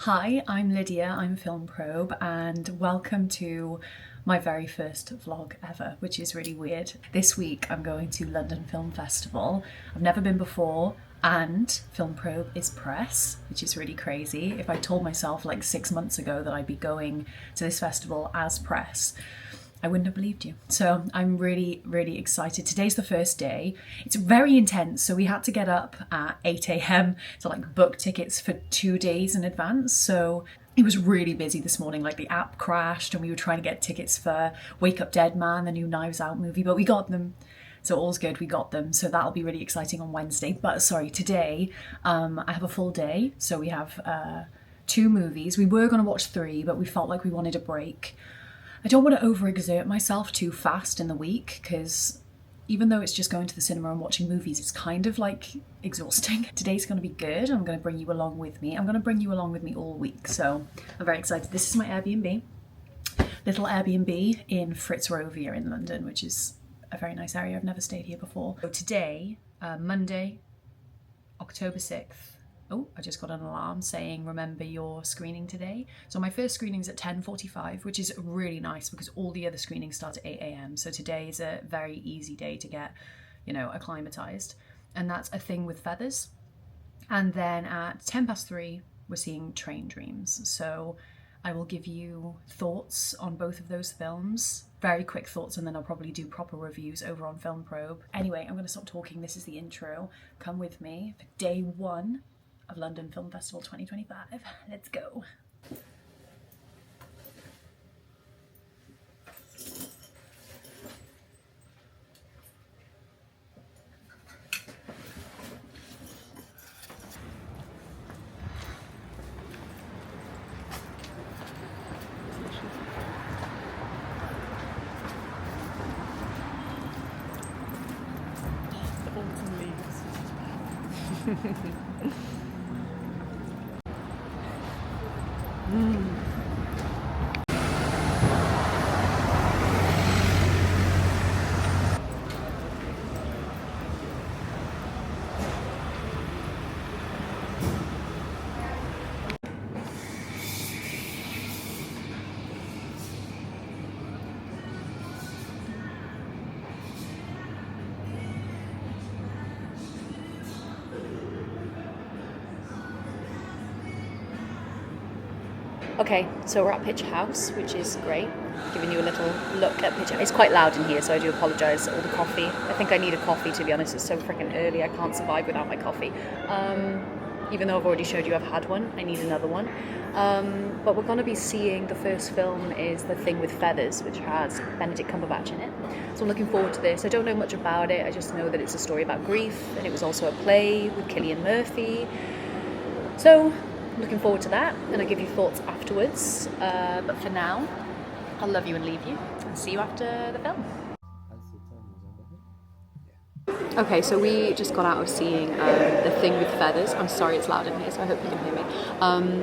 Hi, I'm Lydia, I'm Film Probe, and welcome to my very first vlog ever, which is really weird. This week I'm going to London Film Festival. I've never been before, and Film Probe is press, which is really crazy. If I told myself like 6 months ago that I'd be going to this festival as press, I wouldn't have believed you. So I'm really, really excited. Today's the first day. It's very intense. So we had to get up at 8 a.m. to like book tickets for 2 days in advance. So it was really busy this morning. Like the app crashed and we were trying to get tickets for Wake Up Dead Man, the new Knives Out movie, but we got them. So all's good, we got them. So that'll be really exciting on Wednesday. But sorry, today I have a full day. So we have 2 movies. We were gonna watch 3, but we felt like we wanted a break. I don't want to overexert myself too fast in the week because even though it's just going to the cinema and watching movies, it's kind of like exhausting. Today's going to be good. I'm going to bring you along with me. I'm going to bring you along with me all week. So I'm very excited. This is my Airbnb, little Airbnb in Fitzrovia in London, which is a very nice area. I've never stayed here before. So today, Monday, October 6th. Oh, I just got an alarm saying, remember your screening today. So my first screening is at 10:45, which is really nice because all the other screenings start at 8 a.m. So today is a very easy day to get, acclimatized. And that's A Thing with Feathers. And then at 3:10, we're seeing Train Dreams. So I will give you thoughts on both of those films. Very quick thoughts, and then I'll probably do proper reviews over on Film Probe. Anyway, I'm going to stop talking. This is the intro. Come with me for day 1 of London Film Festival 2025. Let's go. Okay, so we're at Pitch House, which is great. Giving you a little look at Pitch House. It's quite loud in here, so I do apologise. All the coffee. I think I need a coffee, to be honest. It's so freaking early. I can't survive without my coffee. Even though I've already showed you I've had one, I need another one. But we're going to be seeing, the first film is The Thing with Feathers, which has Benedict Cumberbatch in it. So I'm looking forward to this. I don't know much about it. I just know that it's a story about grief, and it was also a play with Cillian Murphy. So looking forward to that, and I'll give you thoughts afterwards. But for now, I'll love you and leave you, and see you after the film. Okay, so we just got out of seeing The Thing with Feathers. I'm sorry it's loud in here, so I hope you can hear me.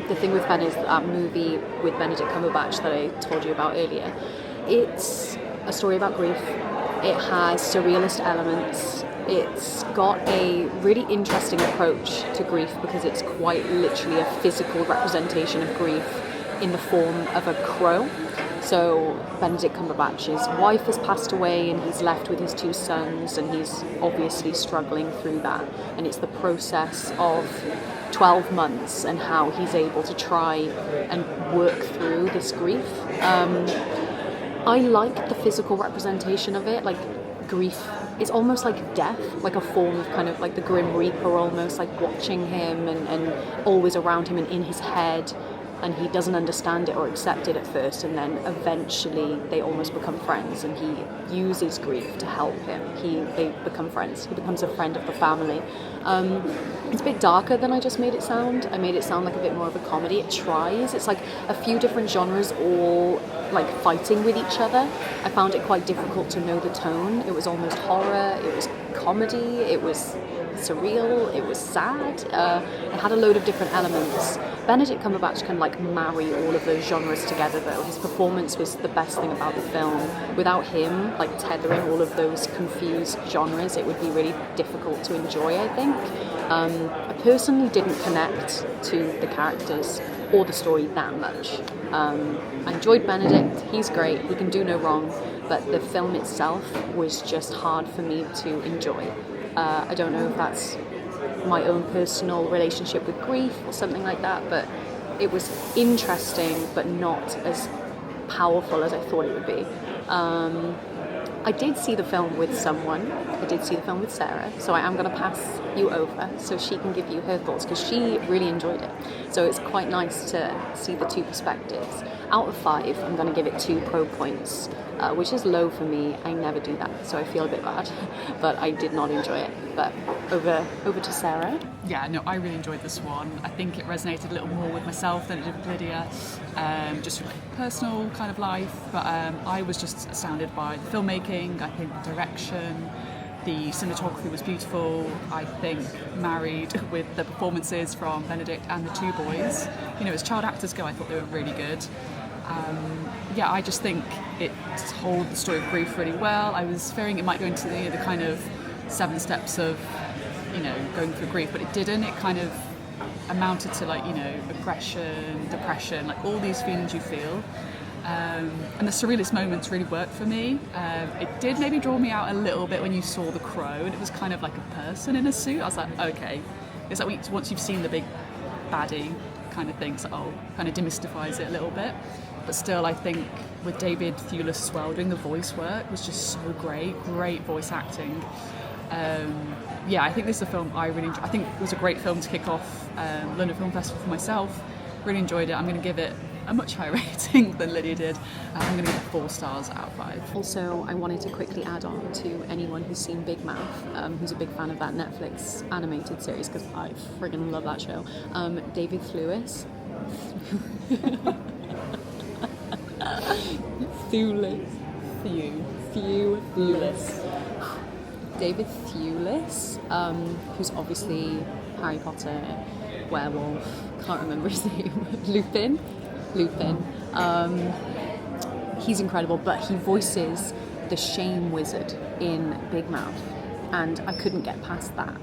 The Thing with Feathers, that movie with Benedict Cumberbatch that I told you about earlier. It's a story about grief. It has surrealist elements. It's got a really interesting approach to grief because it's quite literally a physical representation of grief in the form of a crow. So Benedict Cumberbatch's wife has passed away and he's left with his 2 sons, and he's obviously struggling through that. And it's the process of 12 months and how he's able to try and work through this grief. I like the physical representation of it, like grief. It's almost like death, like a form of kind of like the Grim Reaper, almost like watching him and always around him and in his head. And he doesn't understand it or accept it at first, and then eventually they almost become friends, and he uses grief to help him. They become friends. He becomes a friend of the family. It's a bit darker than I just made it sound. I made it sound like a bit more of a comedy. It tries. It's like a few different genres all like fighting with each other. I found it quite difficult to know the tone. It was almost horror, it was comedy, it was surreal, it was sad. It had a load of different elements. Benedict Cumberbatch can like marry all of those genres together though. His performance was the best thing about the film. Without him like tethering all of those confused genres, it would be really difficult to enjoy, I think. I personally didn't connect to the characters or the story that much. I enjoyed Benedict, he's great, he can do no wrong, but the film itself was just hard for me to enjoy. I don't know if that's my own personal relationship with grief or something like that, but it was interesting but not as powerful as I thought it would be. I did see the film with someone. I did see the film with Sarah, so I am going to pass you over so she can give you her thoughts, because she really enjoyed it. So it's quite nice to see the two perspectives. Out of 5, I'm going to give it 2 pro points, which is low for me. I never do that, so I feel a bit bad, but I did not enjoy it. But over to Sarah. Yeah, no, I really enjoyed this one. I think it resonated a little more with myself than it did with Lydia, just from like personal kind of life. But I was just astounded by the filmmaking. I think the direction, the cinematography was beautiful. I think married with the performances from Benedict and the 2 boys, you know, as child actors go, I thought they were really good. Yeah, I just think it told the story of grief really well. I was fearing it might go into the kind of 7 steps of, you know, going through grief, but it didn't. It kind of amounted to, like, you know, aggression, depression, like all these feelings you feel. And the surrealist moments really worked for me. It did maybe draw me out a little bit when you saw the crow, and it was kind of like a person in a suit. I was like, okay. It's like once you've seen the big baddie kind of thing, so kind of demystifies it a little bit. But still, I think with David Thewlis as well, doing the voice work was just so great voice acting. Yeah, I think this is a film I really enjoyed. I think it was a great film to kick off London Film Festival for myself. Really enjoyed it. I'm going to give it a much higher rating than Lydia did. I'm going to give it 4 stars out of 5. Also, I wanted to quickly add on to anyone who's seen Big Mouth, who's a big fan of that Netflix animated series, because I friggin' love that show. David Thewlis. David Thewlis, who's obviously Harry Potter, werewolf, can't remember his name, Lupin. He's incredible, but he voices the shame wizard in Big Mouth, and I couldn't get past that.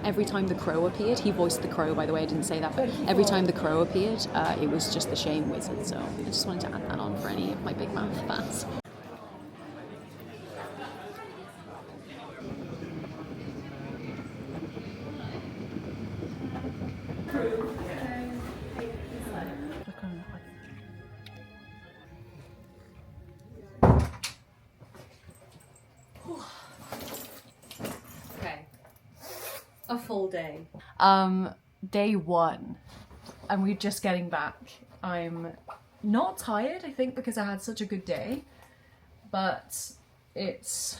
Every time the crow appeared, he voiced the crow, by the way, I didn't say that, but every time the crow appeared, it was just the shame wizard, so I just wanted to add that on for any of my Big Mouth fans. A full day. Day 1, and we're just getting back. I'm not tired, I think, because I had such a good day, but it's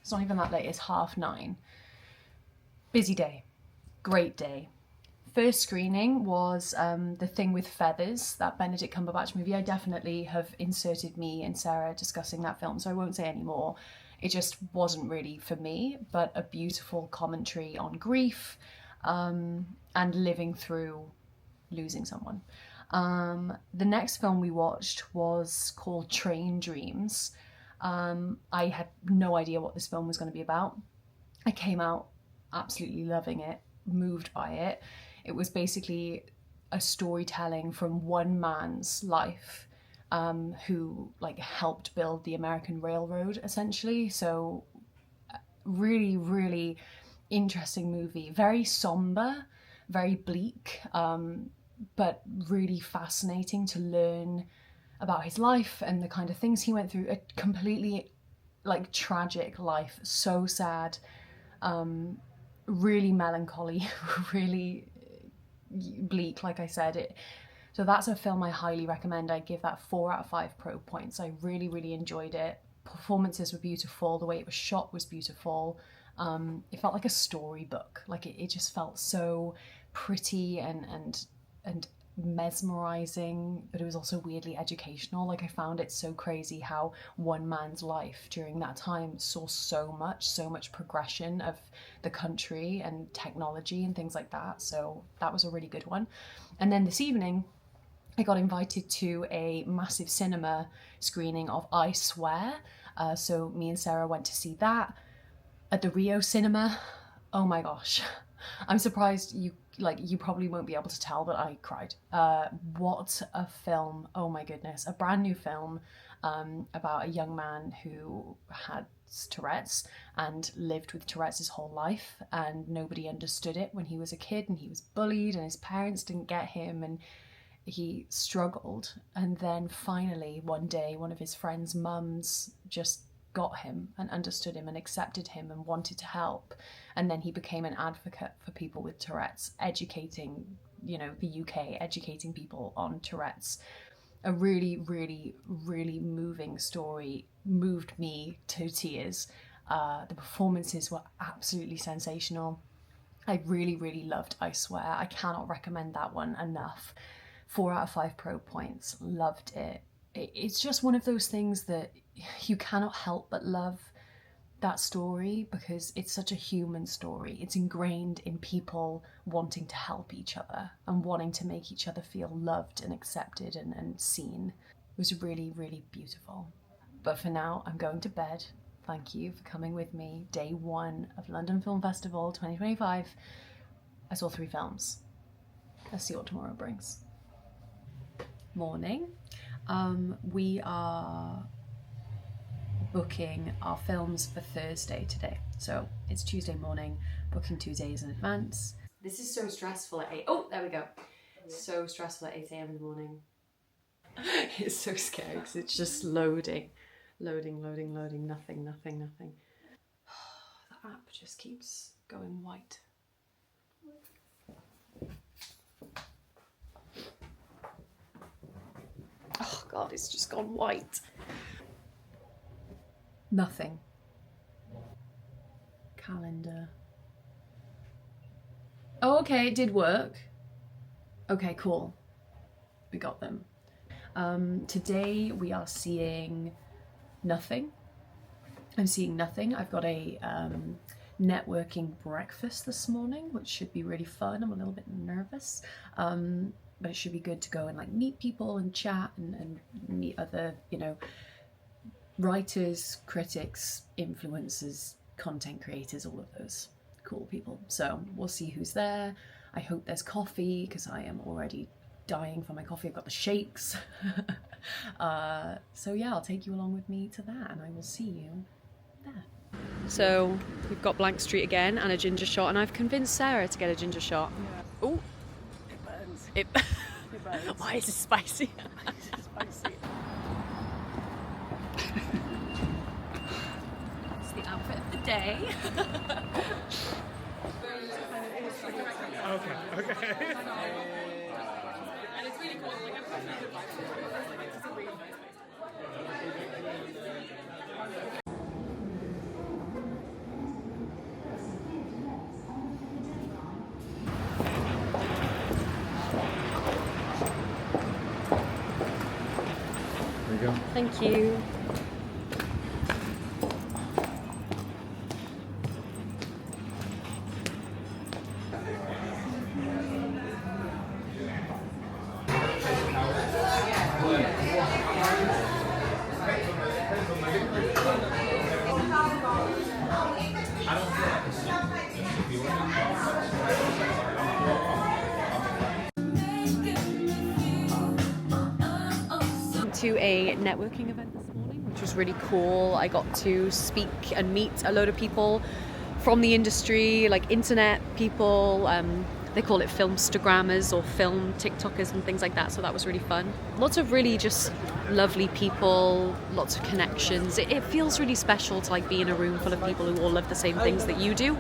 not even that late, it's 9:30. Busy day, great day. First screening was The Thing with Feathers, that Benedict Cumberbatch movie. I definitely have inserted me and Sarah discussing that film, so I won't say any more. It just wasn't really for me, but a beautiful commentary on grief and living through losing someone. The next film we watched was called Train Dreams. I had no idea what this film was going to be about. I came out absolutely loving it, moved by it. It was basically a storytelling from one man's life, who like helped build the American Railroad, essentially. So really, really interesting movie. Very somber, very bleak, but really fascinating to learn about his life and the kind of things he went through. A completely like tragic life, so sad, really melancholy, really bleak, like I said. So that's a film I highly recommend. I give that 4 out of 5 pro points. I really, really enjoyed it. Performances were beautiful. The way it was shot was beautiful. It felt like a storybook. Like it just felt so pretty and mesmerizing, but it was also weirdly educational. Like I found it so crazy how one man's life during that time saw so much progression of the country and technology and things like that. So that was a really good one. And then this evening, I got invited to a massive cinema screening of I Swear. So me and Sarah went to see that at the Rio Cinema. Oh my gosh. I'm surprised you probably won't be able to tell, but I cried. What a film. Oh my goodness. A brand new film about a young man who had Tourette's and lived with Tourette's his whole life, and nobody understood it when he was a kid, and he was bullied and his parents didn't get him, and he struggled. And then finally one day one of his friends' mums just got him and understood him and accepted him and wanted to help, and then he became an advocate for people with Tourette's, educating, you know, the UK, educating people on Tourette's. A really, really, really moving story, moved me to tears. The performances were absolutely sensational. I really, really loved I Swear. I cannot recommend that one enough. 4 out of 5 pro points. Loved it. It's just one of those things that you cannot help but love that story, because it's such a human story. It's ingrained in people wanting to help each other and wanting to make each other feel loved and accepted and seen. It was really, really beautiful. But for now, I'm going to bed. Thank you for coming with me. Day 1 of London Film Festival 2025. I saw 3 films. Let's see what tomorrow brings. Morning. We are booking our films for Thursday today. So it's Tuesday morning, booking 2 days in advance. This is so stressful at 8. Oh, there we go. So stressful at 8 a.m. in the morning. It's so scary because it's just loading. Loading, nothing. The app just keeps going white. Oh God, it's just gone white. Nothing. Calendar. Oh, okay, it did work. Okay, cool. We got them. Today we are seeing Nothing. I'm seeing Nothing. I've got a networking breakfast this morning, which should be really fun. I'm a little bit nervous, but it should be good to go and like meet people and chat and meet other, you know, writers, critics, influencers, content creators, all of those cool people. So we'll see who's there. I hope there's coffee because I am already dying for my coffee. I've got the shakes. So yeah, I'll take you along with me to that, and I will see you there. So we've got Blank Street again and a ginger shot, and I've convinced Sarah to get a ginger shot. Yeah. Oh, it burns. It burns. Why is it spicy? It's spicy. It's the outfit of the day. Okay. And it's really cool. Like, There you go. Thank you. To a networking event this morning, which was really cool. I got to speak and meet a load of people from the industry, like internet people. They call it filmstagrammers or film TikTokers and things like that. So that was really fun. Lots of really just lovely people, lots of connections. It feels really special to like be in a room full of people who all love the same things that you do.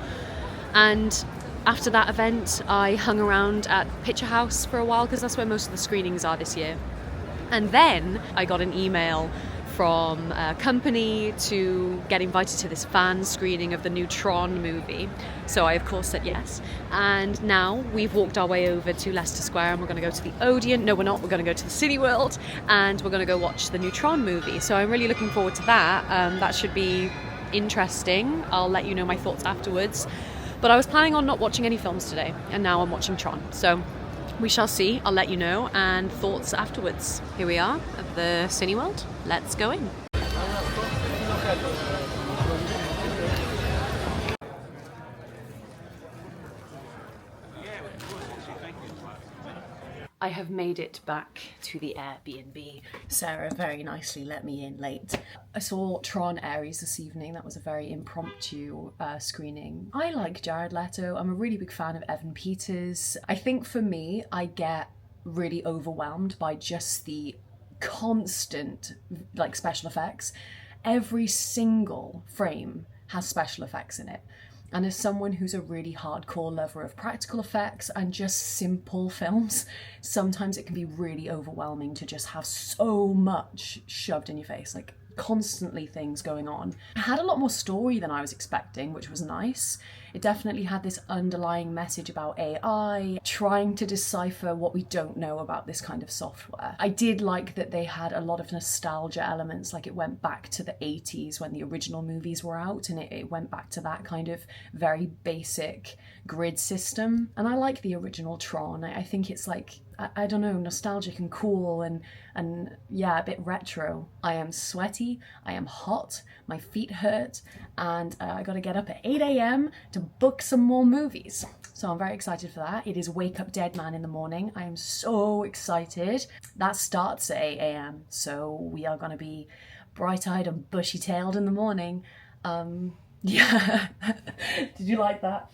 And after that event, I hung around at Picture House for a while because that's where most of the screenings are this year. And then I got an email from a company to get invited to this fan screening of the new Tron movie. So I of course said yes. And now we've walked our way over to Leicester Square and we're going to go to the Odeon. No, we're not. We're going to go to the Cineworld and we're going to go watch the new Tron movie. So I'm really looking forward to that. That should be interesting. I'll let you know my thoughts afterwards. But I was planning on not watching any films today, and now I'm watching Tron. So we shall see. I'll let you know, and thoughts afterwards. Here we are at the Cineworld. Let's go in. have made it back to the Airbnb. Sarah very nicely let me in late. I saw Tron Ares this evening. That was a very impromptu screening. I like Jared Leto. I'm a really big fan of Evan Peters. I think for me, I get really overwhelmed by just the constant like special effects. Every single frame has special effects in it. And as someone who's a really hardcore lover of practical effects and just simple films, sometimes it can be really overwhelming to just have so much shoved in your face, like constantly things going on. It had a lot more story than I was expecting, which was nice. It definitely had this underlying message about AI, trying to decipher what we don't know about this kind of software. I did like that they had a lot of nostalgia elements, like it went back to the 80s when the original movies were out, and it went back to that kind of very basic grid system. And I like the original Tron. I think it's like, I don't know, nostalgic and cool and yeah, a bit retro. I am sweaty, I am hot, my feet hurt, and I gotta get up at 8 a.m. to book some more movies. So I'm very excited for that. It is Wake Up Dead Man in the morning. I am so excited. That starts at 8 a.m. So we are gonna be bright-eyed and bushy-tailed in the morning. Yeah. Did you like that?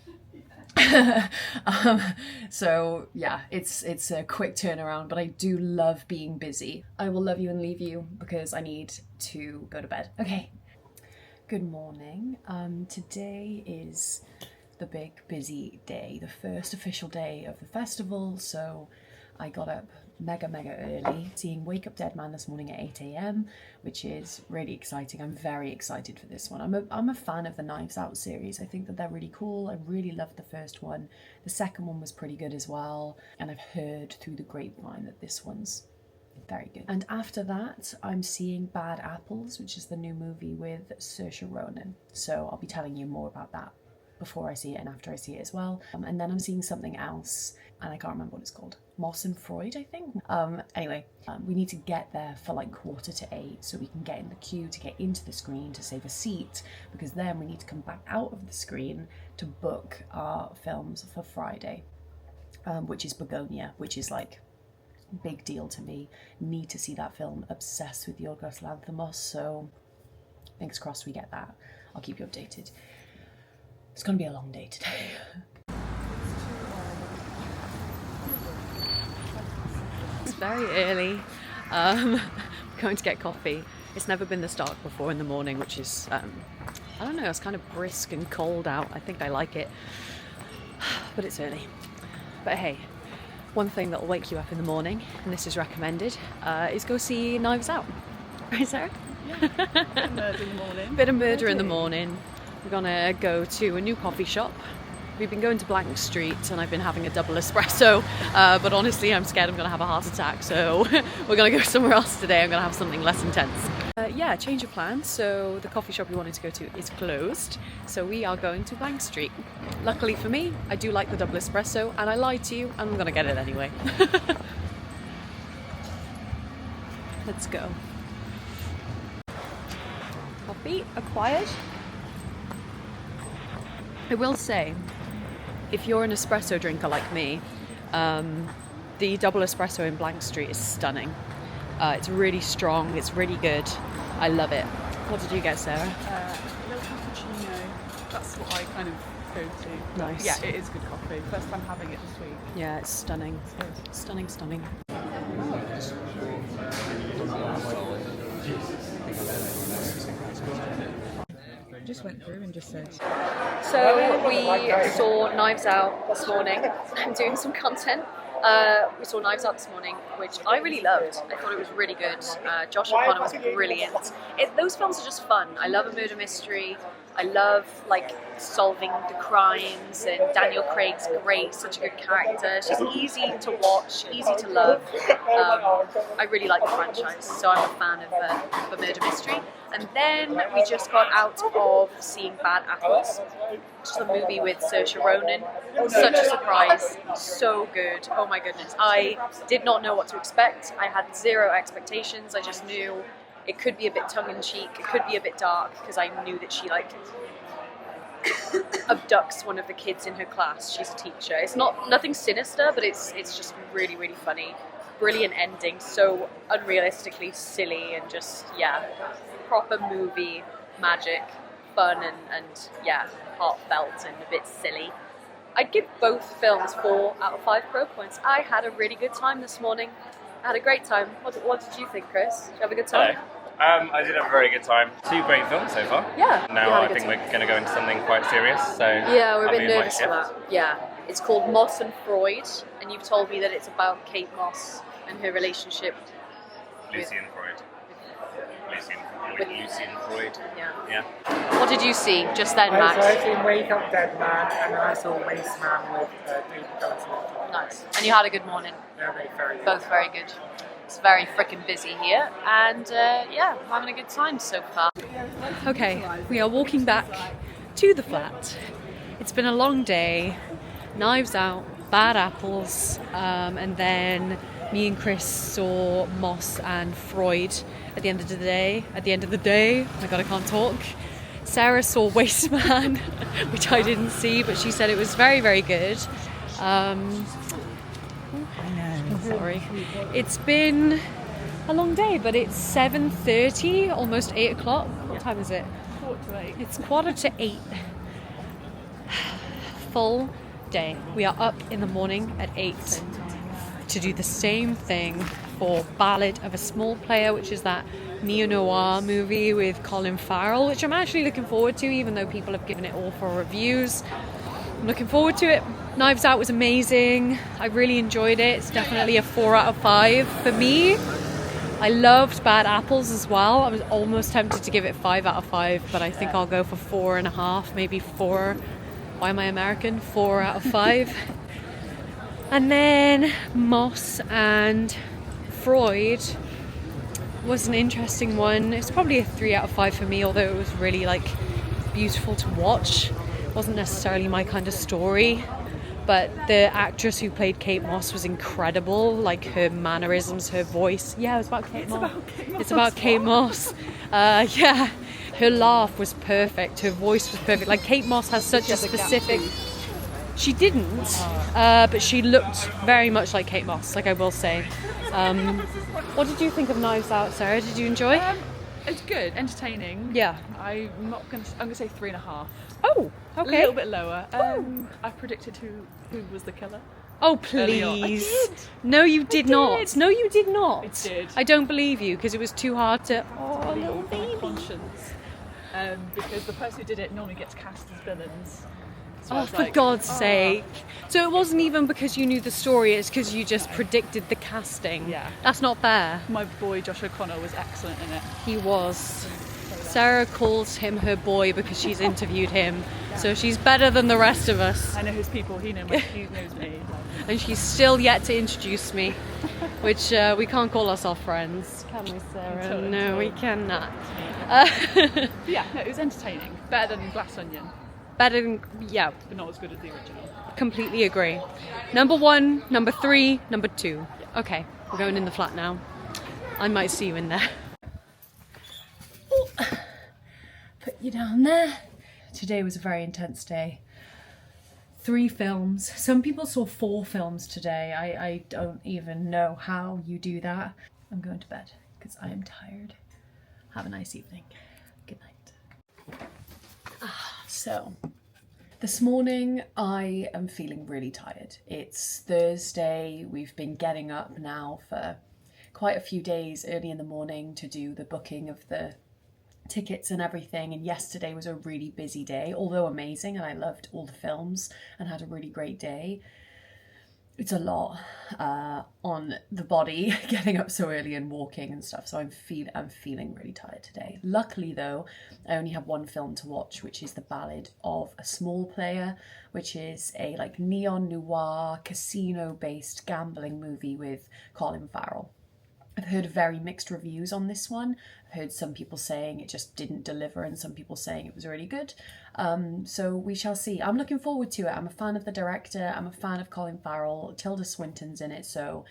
So yeah, it's a quick turnaround, but I do love being busy. I will love you and leave you because I need to go to bed. Okay, good morning. Today is the big busy day, the first official day of the festival, so I got up mega early, seeing Wake Up Dead Man this morning at 8 a.m, which is really exciting. I'm very excited for this one. I'm a fan of the Knives Out series. I think that they're really cool. I really loved the first one. The second one was pretty good as well, and I've heard through the grapevine that this one's very good. And after that, I'm seeing Bad Apples, which is the new movie with Saoirse Ronan. So I'll be telling you more about that before I see it and after I see it as well. And then I'm seeing something else, and I can't remember what it's called. Moss and Freud, I think. Anyway, we need to get there for like 7:45 so we can get in the queue to get into the screen to save a seat, because then we need to come back out of the screen to book our films for Friday, which is Bugonia, which is like big deal to me. Need to see that film. Obsessed with Yorgos Lanthimos, so fingers crossed we get that. I'll keep you updated. It's gonna be a long day today. It's very early. Going to get coffee. It's never been this dark before in the morning, which is, I don't know, it's kind of brisk and cold out. I think I like it, but it's early. But hey, one thing that will wake you up in the morning, and this is recommended, is go see Knives Out. Right, Sarah? Yeah, bit of murder in the morning. Bit of murder in the morning. We're gonna go to a new coffee shop. We've been going to Blank Street and I've been having a double espresso, but honestly I'm scared I'm gonna have a heart attack, so we're gonna go somewhere else today. I'm gonna have something less intense. Yeah, change of plans. So the coffee shop we wanted to go to is closed, so we are going to Blank Street. Luckily for me, I do like the double espresso, and I lied to you, and I'm gonna get it anyway. Let's go. Coffee acquired. I will say, if you're an espresso drinker like me, the double espresso in Blank Street is stunning. It's really strong, it's really good. I love it. What did you get, Sarah? A little cappuccino. That's what I kind of go to. Nice. Yeah, it is good coffee. First time having it this week. Yeah, it's stunning. Stunning. Just went through and just said. So we saw Knives Out this morning. I'm doing some content. We saw Knives Out this morning, which I really loved. I thought it was really good. Josh O'Connor was brilliant. Those films are just fun. I love a murder mystery. I love like solving the crimes, and Daniel Craig's great, such a good character. It's just easy to watch, easy to love. I really like the franchise, so I'm a fan of a murder mystery. And then we just got out of seeing Bad Apples, which is a movie with Saoirse Ronan. Such a surprise, so good. Oh my goodness, I did not know what to expect. I had zero expectations. I just knew it could be a bit tongue-in-cheek, it could be a bit dark, because I knew that she like abducts one of the kids in her class. She's a teacher. It's nothing sinister, but it's just really funny. brilliant ending, so unrealistically silly and just, yeah, proper movie magic, fun and yeah, heartfelt and a bit silly. I'd give both films 4 out of 5 pro points. I had a really good time this morning. I had a great time. What did you think, Chris? Did you have a good time? Hello. I did have a very good time. 2 great films so far. Yeah. Now I think we're going to go into something quite serious. So yeah, we're a bit I'll be in my nervous for that. Yeah. It's called Moss and Freud, and you've told me that it's about Kate Moss and her relationship Lucy and Freud. Lucy and Freud. Yeah. What did you see just then, I Max? saw in Wake Up Dead Man, and then I saw Waste Man with David Johnson. Nice. And you had a good morning. They're very good. Both very good. It's very freaking busy here, and yeah, I'm having a good time so far. Okay, we are walking back to the flat. It's been a long day. Knives Out, Bad Apples, and then me and Chris saw Moss and Freud at the end of the day. Oh my god, I can't talk. Sarah saw Waste Man, which I didn't see, but she said it was very, very good. Sorry. It's been a long day, but it's 7:30, almost 8 o'clock. What time is it? 4:45. It's 7:45. Full day. We are up in the morning at 8 to do the same thing for Ballad of a Small Player, which is that neo-noir movie with Colin Farrell, which I'm actually looking forward to, even though people have given it awful reviews. I'm looking forward to it. Knives Out was amazing. I really enjoyed it. It's definitely a 4 out of 5 for me. I loved Bad Apples as well. I was almost tempted to give it 5 out of 5, but I think I'll go for 4.5, maybe 4. Why am I American? 4 out of 5. And then Moss and Freud was an interesting one. It's probably a 3 out of 5 for me, although it was really like beautiful to watch. It wasn't necessarily my kind of story. But the actress who played Kate Moss was incredible, like her mannerisms, her voice. Yeah, it was about Kate Moss. It's about Kate Moss. Yeah, her laugh was perfect. Her voice was perfect. Like Kate Moss has such a specific... She didn't, but she looked very much like Kate Moss, like I will say. What did you think of Knives Out, Sarah? Did you enjoy? It's good, entertaining. Yeah. I'm gonna say 3.5. Oh, A okay. little bit lower. I predicted who was the killer. Oh, Early on. I please. did. No, you did not. did. No, you did not. I did. I don't believe you, because it was too hard to... Oh, Really little on my baby. conscience. Because the person who did it normally gets cast as villains. So I Oh, was for like, God's "Oh." sake. So it wasn't even because you knew the story, it's because you just predicted the casting. Yeah. That's not fair. My boy Josh O'Connor was excellent in it. He was. Sarah calls him her boy because she's interviewed him. So she's better than the rest of us. I know his people, he knows me. And she's still yet to introduce me, which we can't call ourselves friends, can we, Sarah? Totally. No, we cannot. But yeah, no, it was entertaining. Better than Glass Onion, Better than, yeah, but not as good as the original. completely agree. Number 1, number 3, number 2. Okay, we're going in the flat now. I might see you in there. Put you down there. Today was a very intense day. 3 films. Some people saw 4 films today. I don't even know how you do that. I'm going to bed because I am tired. Have a nice evening. Good night. So, this morning I am feeling really tired. It's Thursday. We've been getting up now for quite a few days early in the morning to do the booking of the tickets and everything, and yesterday was a really busy day, although amazing, and I loved all the films and had a really great day. It's a lot on the body getting up so early and walking and stuff, so I'm feeling really tired today. Luckily though, I only have 1 film to watch, which is The Ballad of a Small Player, which is a like neon noir casino based gambling movie with Colin Farrell. I've heard very mixed reviews on this one. I've heard some people saying it just didn't deliver and some people saying it was really good. So we shall see. I'm looking forward to it. I'm a fan of the director. I'm a fan of Colin Farrell. Tilda Swinton's in it, so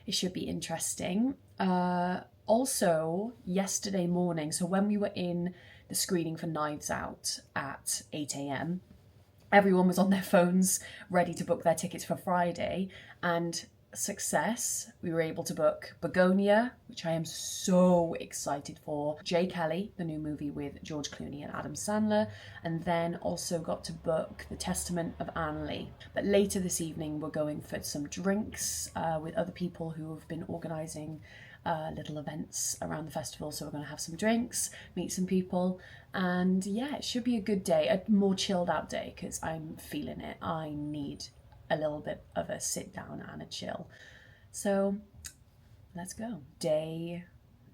it should be interesting. Also, yesterday morning, so when we were in the screening for Knives Out at 8 a.m, everyone was on their phones ready to book their tickets for Friday, and success, we were able to book Bugonia, which I am so excited for, Jay Kelly, the new movie with George Clooney and Adam Sandler, and then also got to book The Testament of Anne Lee. But later this evening we're going for some drinks with other people who have been organising little events around the festival, so we're going to have some drinks, meet some people, and yeah, it should be a good day, a more chilled out day, because I'm feeling it. I need a little bit of a sit down and a chill. So let's go. Day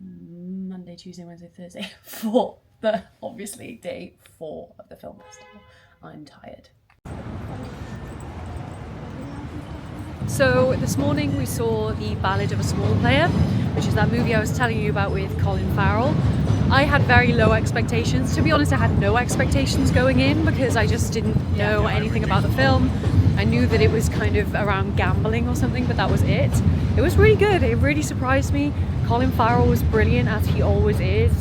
Monday, Tuesday, Wednesday, Thursday, 4, but obviously day 4 of the film festival. I'm tired. So this morning we saw The Ballad of a Small Player, which is that movie I was telling you about with Colin Farrell. I had very low expectations. To be honest, I had no expectations going in because I just didn't know anything about the film. I knew that it was kind of around gambling or something, but that was it. It was really good. It really surprised me. Colin Farrell was brilliant, as he always is.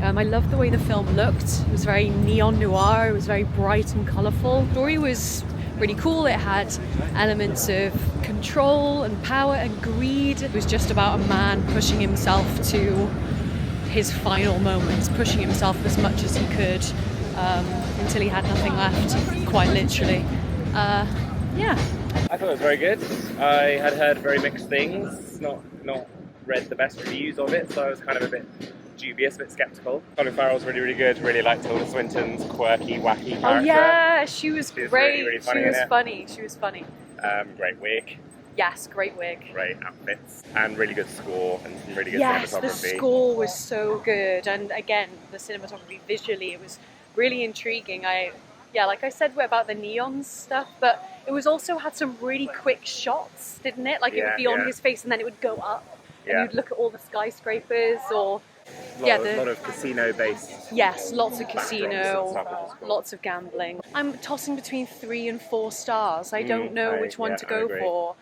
I loved the way the film looked. It was very neon noir. It was very bright and colourful. The story was really cool. It had elements of control and power and greed. It was just about a man pushing himself to his final moments, pushing himself as much as he could until he had nothing left, quite literally. Yeah. I thought it was very good. I had heard very mixed things, not read the best reviews of it, so I was kind of a bit dubious, a bit sceptical. Colin Farrell's really, really good. Really liked Tilda Swinton's quirky, wacky character. Oh yeah, she was great. Really, really funny She was funny. Great wig. Yes, great wig. Great outfits. And really good score and some really good Yes, cinematography. the score was so good. And again, the cinematography visually, it was really intriguing. Like I said about the neon stuff, but it was also had some really quick shots, didn't it? Like it would be on his face and then it would go up and you'd look at all the skyscrapers or... A lot of casino-based... Yes, lots of casino, lots of gambling. I'm tossing between 3 and 4 stars. I don't know which one to go for.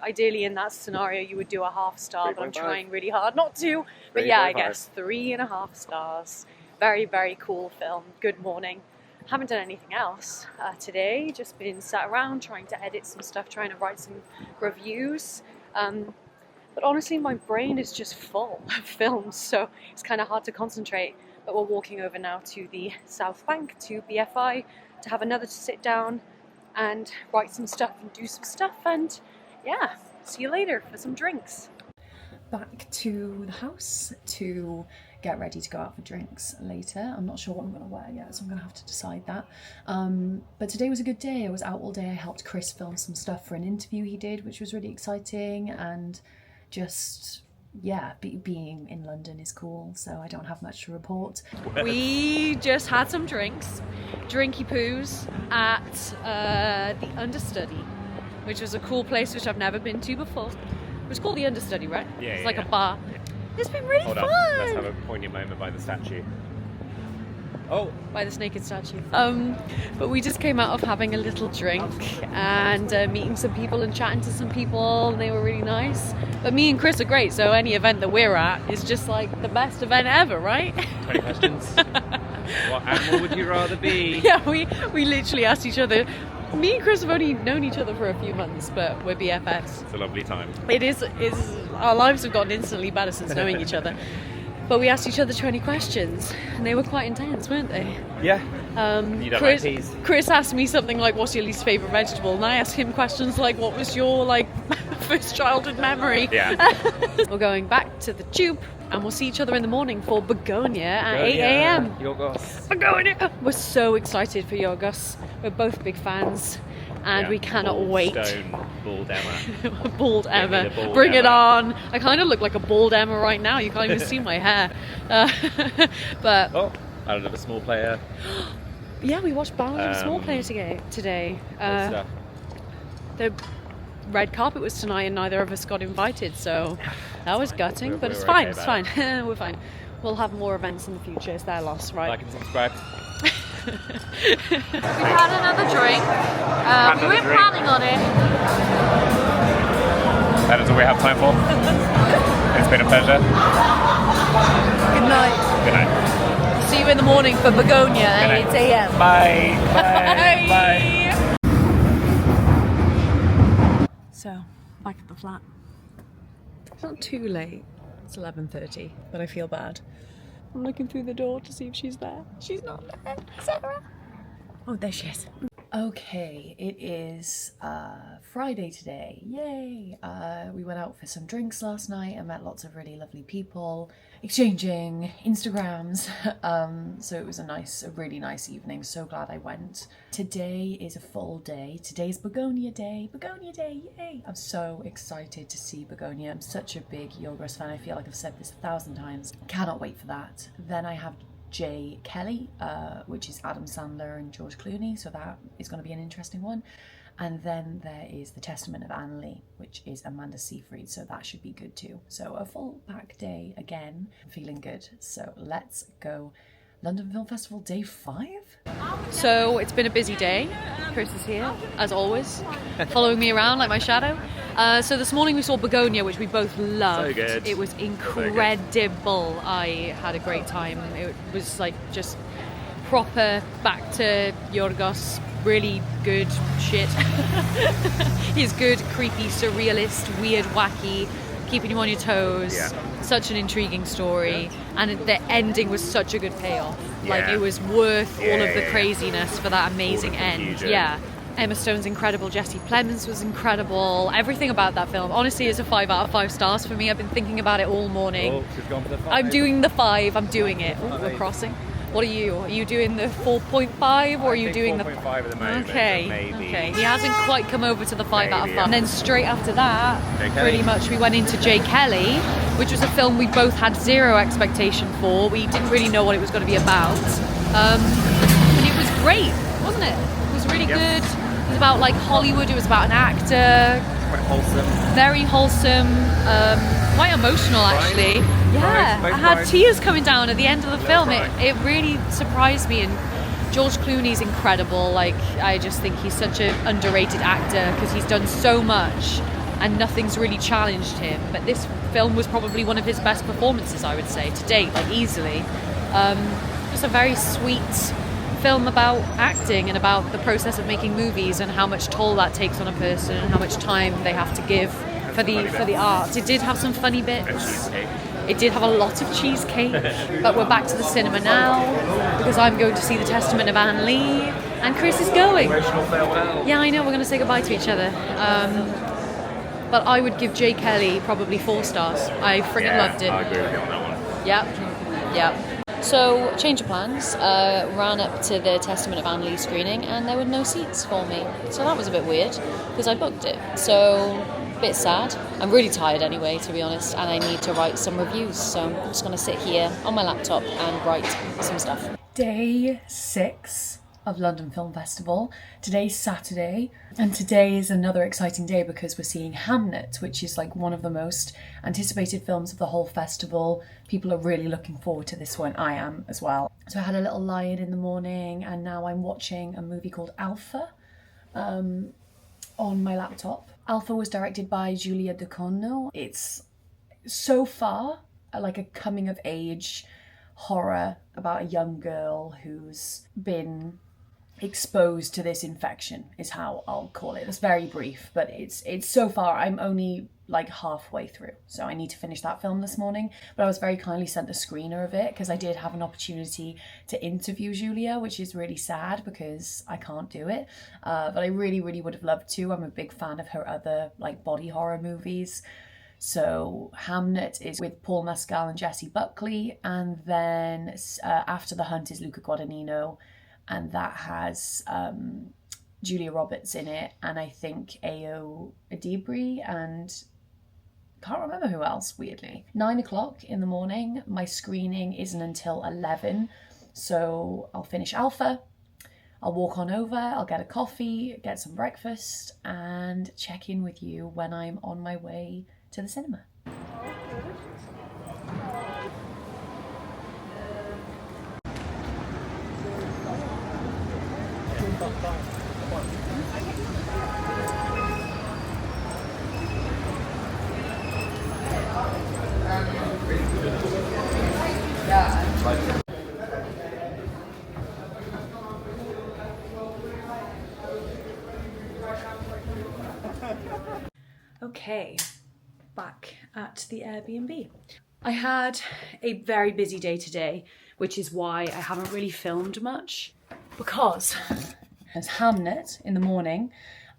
Ideally in that scenario you would do a half star, but I'm trying really hard not to. But yeah, I guess 3.5 stars. Very, very cool film. Good morning. Haven't done anything else today, just been sat around trying to edit some stuff, trying to write some reviews. But honestly, my brain is just full of films, so it's kind of hard to concentrate. But we're walking over now to the South Bank, to BFI, to have another sit down and write some stuff and do some stuff. And yeah, see you later for some drinks. Back to the house to get ready to go out for drinks later. I'm not sure what I'm going to wear yet, so I'm going to have to decide that. But today was a good day. I was out all day. I helped Chris film some stuff for an interview he did, which was really exciting. And just, yeah, being in London is cool, so I don't have much to report. We just had some drinks, drinky poos, at the Understudy, which was a cool place which I've never been to before. It was called the Understudy, right? Yeah, it's like a bar. It's been really Hold fun. on, let's have a poignant moment by the statue. Oh! By this naked statue. But we just came out of having a little drink and meeting some people and chatting to some people, and they were really nice. But me and Chris are great, so any event that we're at is just like the best event ever, right? 20 questions. What animal would you rather be? Yeah, we literally asked each other. Me and Chris have only known each other for a few months, but we're BFFs. It's a lovely time. It is. Our lives have gotten instantly better since knowing each other. But we asked each other 20 questions, and they were quite intense, weren't they? Yeah. You don't like peas. Chris asked me something like, "What's your least favourite vegetable?" And I asked him questions like, "What was your first childhood memory?" Yeah. We're going back to the tube, and we'll see each other in the morning for Bugonia at 8 a.m. Yorgos. Begonia! We're so excited for Yorgos. We're both big fans. And we cannot wait. Stone, bald Emma. Bald Emma. Bald Bring it Emma. on. I kind of look like a bald Emma right now. You can't even see my hair. But Oh, Ballad of a Small Player. yeah, we watched Ballad of a Small Player today. Good stuff. The red carpet was tonight and neither of us got invited, so that was gutting. But it's we're fine. okay It's about fine. We're fine. We'll have more events in the future. It's their loss, right? Like and subscribe. We've had another drink. We weren't planning on it. That is all we have time for. It's been a pleasure. Good night. Good night. See you in the morning for Bugonia at 8 a.m. Bye. Bye. Bye. So, back at the flat. It's not too late. It's 11:30, but I feel bad. I'm looking through the door to see if she's there. She's not there. Sarah. Oh, there she is. Okay, it is Friday today. Yay! We went out for some drinks last night and met lots of really lovely people, exchanging Instagrams. So it was a really nice evening. So glad I went. Today is a full day. Today's Bugonia Day. Bugonia Day, yay! I'm so excited to see Bugonia. I'm such a big Yorgos fan. I feel like I've said this 1,000 times. Cannot wait for that. Then I have J. Kelly, which is Adam Sandler and George Clooney, so that is going to be an interesting one. And then there is The Testament of Anne Lee, which is Amanda Seyfried, so that should be good too. So a full pack day again. I'm feeling good. So let's go. London Film Festival Day 5? So it's been a busy day. Chris is here, as always, following me around like my shadow. So this morning we saw Bugonia, which we both loved. So good. It was incredible. I had a great time. It was like just proper back to Yorgos. Really good shit. He's good, creepy, surrealist, weird, wacky, keeping you on your toes. Yeah. Such an intriguing story, and the ending was such a good payoff. Like Yeah. it was worth all of the Yeah. craziness for that amazing All the end. confusion. Yeah. Emma Stone's incredible, Jesse Plemons was incredible. Everything about that film, honestly, is a 5 out of 5 stars for me. I've been thinking about it all morning. Oh, she's gone for the 5. I'm doing the 5. I'm doing it. Ooh, we're crossing. What are you? Are you doing the 4.5 or are you doing the 4.5 at the moment? Okay. Maybe. Okay. He hasn't quite come over to the 5 out of Maybe, 5. yeah. And then straight after that, J. Kelly. pretty much we went into J. Kelly, which was a film we both had zero expectation for. We didn't really know what it was going to be about. And it was great, wasn't it? It was really Yep. good. It was about like Hollywood. It was about an actor. Quite wholesome. Very wholesome. Quite emotional, actually. Yeah, Both I had cried. tears coming down at the end of the film. cry. It really surprised me, and George Clooney's incredible. Like, I just think he's such an underrated actor because he's done so much and nothing's really challenged him. But this film was probably one of his best performances, I would say, to date, like easily. Just a very sweet film about acting and about the process of making movies and how much toll that takes on a person and how much time they have to give for the art. It did have some funny bits. And cheesecake. It did have a lot of cheesecake, but we're back to the cinema now because I'm going to see The Testament of Anne Lee and Chris is going. Emotional farewell. Yeah, I know, we're going to say goodbye to each other. But I would give J. Kelly probably 4 stars. I friggin' loved it. I agree with you on that one. Yep. So, change of plans. Ran up to the Testament of Anne Lee screening and there were no seats for me. So that was a bit weird because I booked it. So, a bit sad. I'm really tired anyway, to be honest, and I need to write some reviews. So I'm just going to sit here on my laptop and write some stuff. Day 6 of London Film Festival. Today's Saturday, and today is another exciting day because we're seeing Hamnet, which is like one of the most anticipated films of the whole festival. People are really looking forward to this one. I am as well. So I had a little lie-in in the morning and now I'm watching a movie called Alpha on my laptop. Alpha was directed by Giulia Ducono. It's so far like a coming of age horror about a young girl who's been exposed to this infection is how I'll call it. It's very brief, but it's so far I'm only like halfway through, so I need to finish that film this morning. But I was very kindly sent a screener of it because I did have an opportunity to interview Julia, which is really sad because I can't do it, but I really would have loved to. I'm a big fan of her other like body horror movies. So Hamnet is with Paul Mescal and Jessie Buckley, and then After the Hunt is Luca Guadagnino, and that has Julia Roberts in it, and I think Ayo Adibri, and can't remember who else, weirdly. 9 o'clock in the morning. My screening isn't until 11, so I'll finish Alpha. I'll walk on over, I'll get a coffee, get some breakfast, and check in with you when I'm on my way to the cinema. Okay, Okay, back at the Airbnb. I had a very busy day today, which is why I haven't really filmed much, because there's Hamnet in the morning,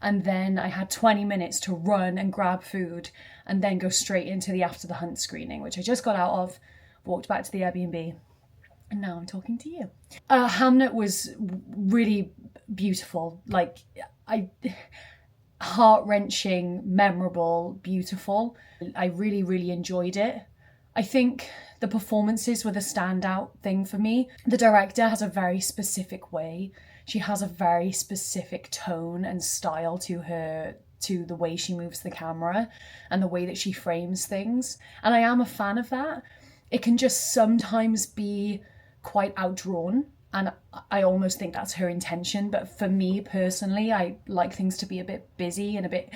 and then I had 20 minutes to run and grab food and then go straight into the After the Hunt screening, which I just got out of, walked back to the Airbnb, and now I'm talking to you. Hamnet was really beautiful, like heart-wrenching, memorable, beautiful. I really, really enjoyed it. I think the performances were the standout thing for me. The director has a very specific way. She has a very specific tone and style to the way she moves the camera and the way that she frames things. And I am a fan of that. It can just sometimes be quite outdrawn, and I almost think that's her intention. But for me personally, I like things to be a bit busy and a bit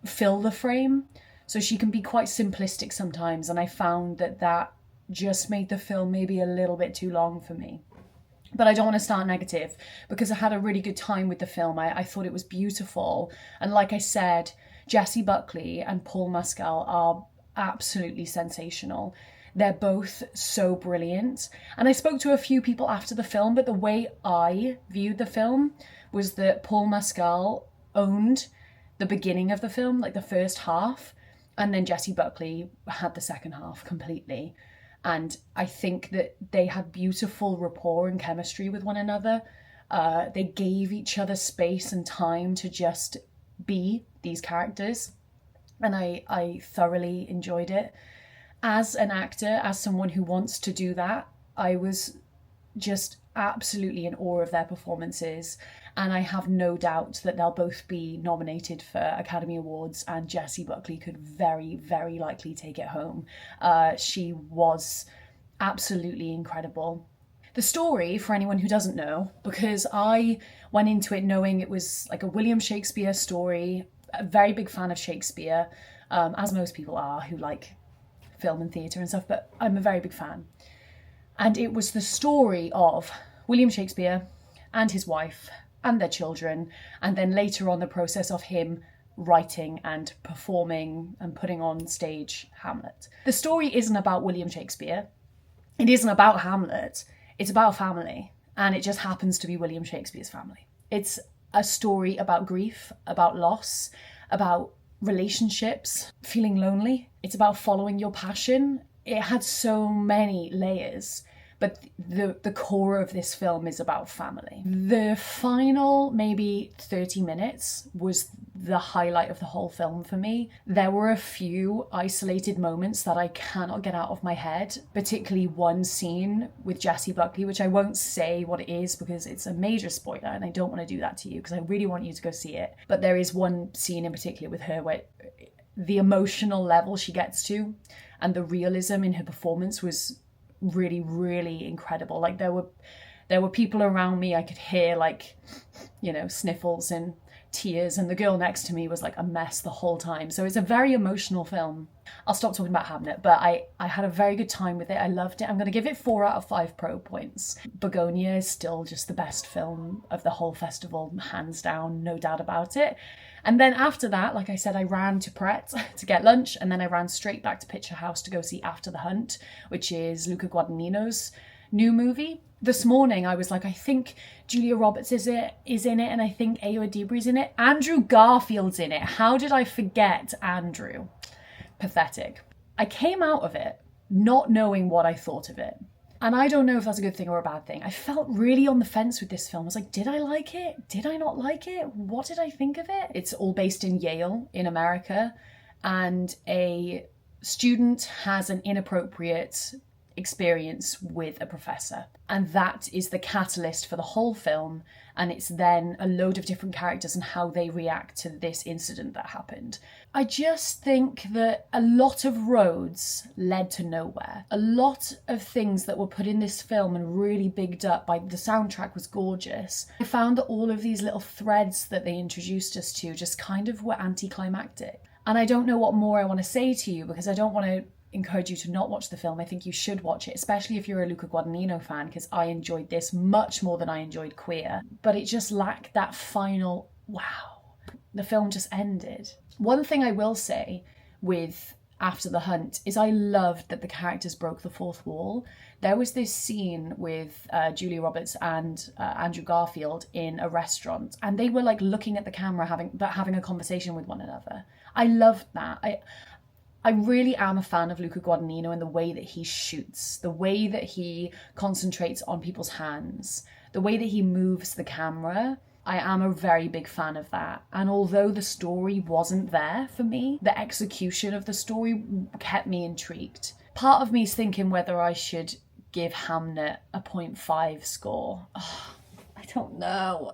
fill the frame. So she can be quite simplistic sometimes, and I found that just made the film maybe a little bit too long for me. But I don't want to start negative, because I had a really good time with the film. I thought it was beautiful. And like I said, Jessie Buckley and Paul Mescal are absolutely sensational. They're both so brilliant. And I spoke to a few people after the film, but the way I viewed the film was that Paul Mescal owned the beginning of the film, like the first half, and then Jessie Buckley had the second half completely. And I think that they had beautiful rapport and chemistry with one another. They gave each other space and time to just be these characters. And I thoroughly enjoyed it. As an actor, as someone who wants to do that, I was just absolutely in awe of their performances. And I have no doubt that they'll both be nominated for Academy Awards, and Jessie Buckley could very, very likely take it home. She was absolutely incredible. The story, for anyone who doesn't know, because I went into it knowing it was like a William Shakespeare story, a very big fan of Shakespeare, as most people are who like film and theatre and stuff, but I'm a very big fan. And it was the story of William Shakespeare and his wife and their children, and then later on the process of him writing and performing and putting on stage Hamlet. The story isn't about William Shakespeare. It isn't about Hamlet. It's about family, and it just happens to be William Shakespeare's family. It's a story about grief, about loss, about relationships, feeling lonely. It's about following your passion. It had so many layers, but the core of this film is about family. The final maybe 30 minutes was the highlight of the whole film for me. There were a few isolated moments that I cannot get out of my head, particularly one scene with Jessie Buckley, which I won't say what it is because it's a major spoiler and I don't want to do that to you because I really want you to go see it. But there is one scene in particular with her where the emotional level she gets to and the realism in her performance was really, really incredible. Like there were people around me, I could hear like, you know, sniffles and tears, and the girl next to me was like a mess the whole time. So it's a very emotional film. I'll stop talking about Hamnet, but I had a very good time with it. I loved it. I'm going to give it 4 out of 5 pro points. Bugonia is still just the best film of the whole festival, hands down, no doubt about it. And then after that, like I said, I ran to Pret to get lunch, and then I ran straight back to Picture House to go see After the Hunt, which is Luca Guadagnino's new movie. This morning I was like, I think Julia Roberts is in it, and I think Ayo Adibri's in it. Andrew Garfield's in it. How did I forget Andrew? Pathetic. I came out of it not knowing what I thought of it. And I don't know if that's a good thing or a bad thing. I felt really on the fence with this film. I was like, did I like it? Did I not like it? What did I think of it? It's all based in Yale in America, and a student has an inappropriate experience with a professor, and that is the catalyst for the whole film. And it's then a load of different characters and how they react to this incident that happened. I just think that a lot of roads led to nowhere. A lot of things that were put in this film and really bigged up by the soundtrack was gorgeous. I found that all of these little threads that they introduced us to just kind of were anticlimactic. And I don't know what more I want to say to you, because I don't want to encourage you to not watch the film. I think you should watch it, especially if you're a Luca Guadagnino fan, because I enjoyed this much more than I enjoyed Queer. But it just lacked that final wow. The film just ended. One thing I will say with After the Hunt is I loved that the characters broke the fourth wall. There was this scene with Julia Roberts and Andrew Garfield in a restaurant, and they were like looking at the camera, having a conversation with one another. I loved that. I really am a fan of Luca Guadagnino and the way that he shoots, the way that he concentrates on people's hands, the way that he moves the camera. I am a very big fan of that. And although the story wasn't there for me, the execution of the story kept me intrigued. Part of me is thinking whether I should give Hamnet a 0.5 score. Oh, I don't know.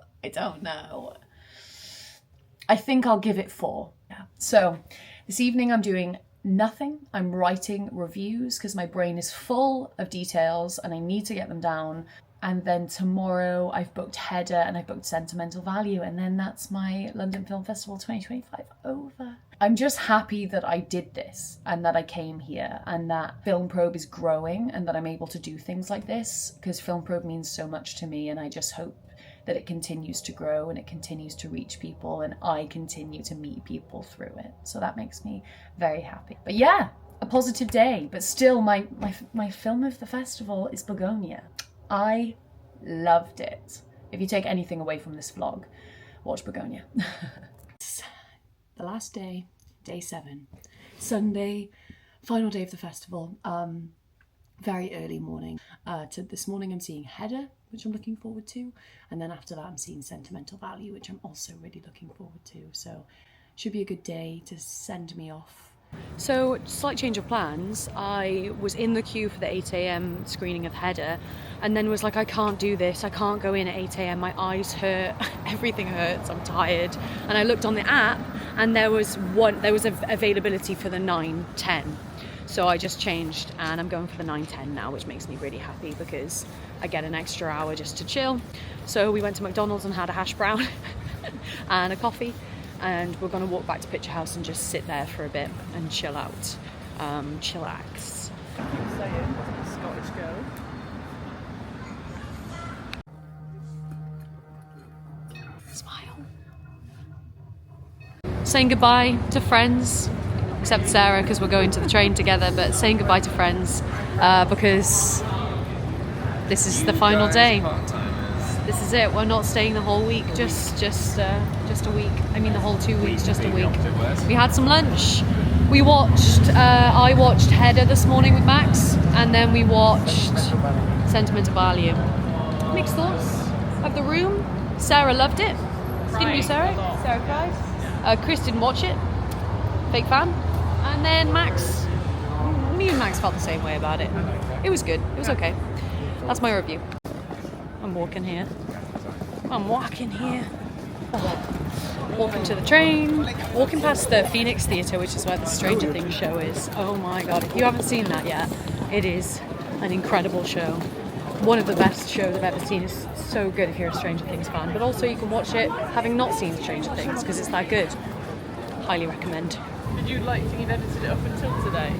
I think I'll give it 4. Yeah. So this evening I'm doing nothing. I'm writing reviews because my brain is full of details and I need to get them down. And then tomorrow I've booked Hedda and I've booked Sentimental Value, and then that's my London Film Festival 2025 over. I'm just happy that I did this and that I came here and that Film Probe is growing and that I'm able to do things like this, because Film Probe means so much to me, and I just hope that it continues to grow and it continues to reach people and I continue to meet people through it. So that makes me very happy. But yeah, a positive day, but still my film of the festival is Bugonia. I loved it. If you take anything away from this vlog, watch Bugonia. The last day, day 7, Sunday, final day of the festival. Very early morning. This morning I'm seeing Hedda, which I'm looking forward to, and then after that I'm seeing Sentimental Value, which I'm also really looking forward to. So should be a good day to send me off. So, slight change of plans. I was in the queue for the 8 a.m. screening of Hedda, and then was like, I can't do this, I can't go in at 8 a.m, my eyes hurt, everything hurts, I'm tired. And I looked on the app, and there was availability for the 9:10. So I just changed, and I'm going for the 9:10 now, which makes me really happy because I get an extra hour just to chill. So we went to McDonald's and had a hash brown and a coffee. And we're going to walk back to Picture House and just sit there for a bit and chill out, chillax. Scottish girl. Smile. Saying goodbye to friends, except Sarah because we're going to the train together, but saying goodbye to friends because this is the final day. This is it. We're not staying the whole week, just a week. I mean the whole 2 weeks, just a week. We had some lunch. We watched, I watched Hedda this morning with Max, and then we watched Sentimental Value. Mixed thoughts of The Room. Sarah loved it. Didn't you, Sarah? Sarah cried. Chris didn't watch it. Fake fan. And then Max, me and Max felt the same way about it. It was good. It was okay. That's my review. I'm walking here. Walking to the train, walking past the Phoenix Theatre, which is where the Stranger Things show is. Oh my god, if you haven't seen that yet, it is an incredible show. One of the best shows I've ever seen. It's so good if you're a Stranger Things fan, but also you can watch it having not seen Stranger Things because it's that good. Highly recommend. Did you think you've edited it up until today?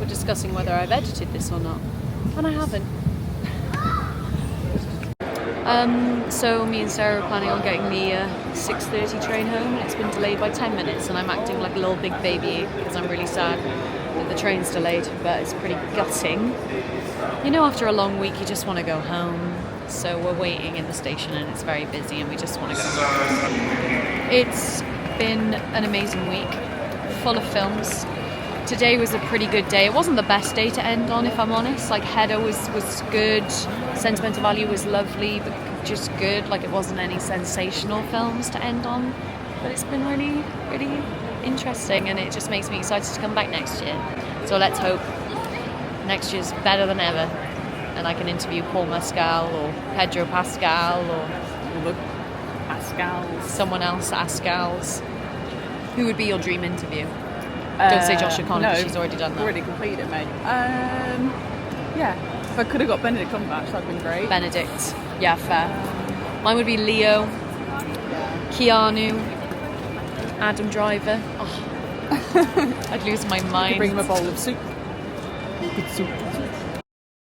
We're discussing whether I've edited this or not, and I haven't. So me and Sarah are planning on getting the 6:30 train home, and it's been delayed by 10 minutes, and I'm acting like a little big baby because I'm really sad that the train's delayed, but it's pretty gutting. You know, after a long week you just want to go home, so we're waiting in the station and it's very busy and we just want to go home. It's been an amazing week, full of films. Today was a pretty good day. It wasn't the best day to end on, if I'm honest. Like Hedda was good, Sentimental Value was lovely, but just good. Like it wasn't any sensational films to end on. But it's been really, really interesting, and it just makes me excited to come back next year. So let's hope next year's better than ever, and I can interview Paul Mescal or Pedro Pascal or someone else, Ascals. Who would be your dream interview? Don't say Josh O'Connor, no, because she's already done that. Already completed it, mate. Yeah, if I could have got Benedict Cumberbatch, that'd been great. Benedict, yeah, fair. Mine would be Leo, Keanu, Adam Driver. Oh. I'd lose my mind. You could bring him a bowl of soup. Good soup.